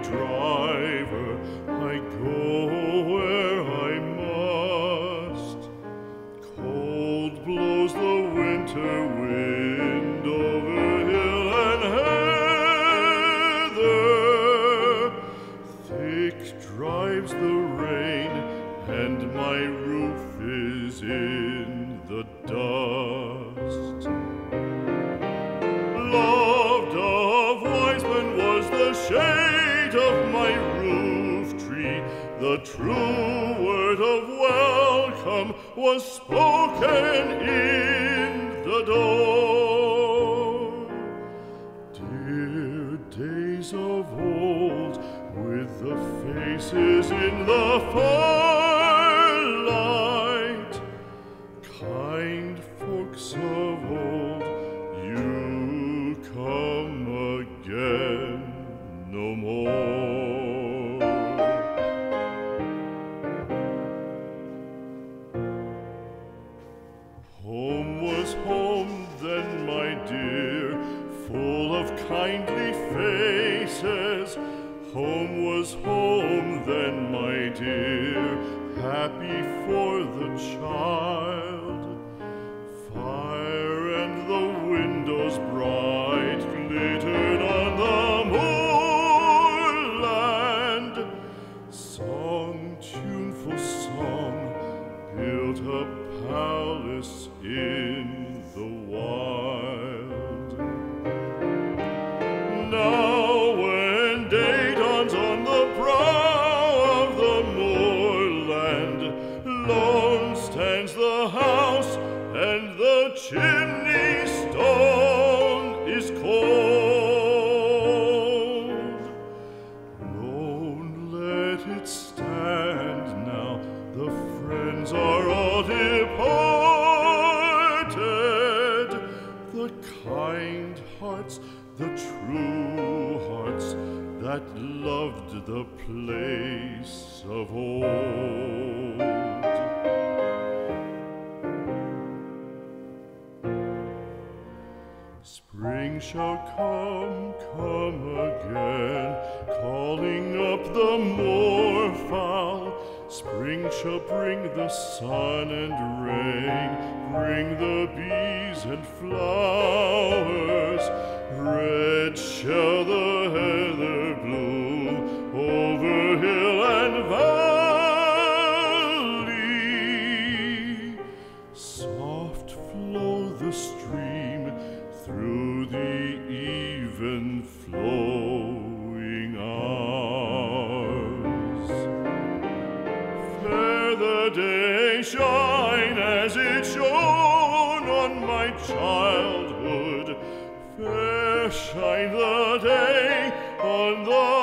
driver, I go where I must. Cold blows the winter wind over hill and heather. Thick drives the rain, and my roof is in the dust. Loved of wise men was the shade of my roof tree. The true word of welcome was spoken in the door. Dear days of old, with the faces in the firelight, kind folks of old, you come again no more. Home was home then, my dear, full of kindly faces. Home was home then, my dear, happy for the child. Fire and the windows bright glittered on the moorland. Song, tuneful song, built a palace in the wild. Now when day dawns on the brow of the moorland, lone stands the house, and the chimney stone is cold. Lone, let it stand now, the friends are all departed. The kind hearts, the true hearts, that loved the place of old. Spring shall come again, calling up the moorfowl. Spring shall bring the sun and rain, bring the bees and flowers. Red shall the heather bloom over hill and valley. Soft flow the stream through the even flowing hours. Fair the day shine as it shone on my childhood. Fair shine the day on the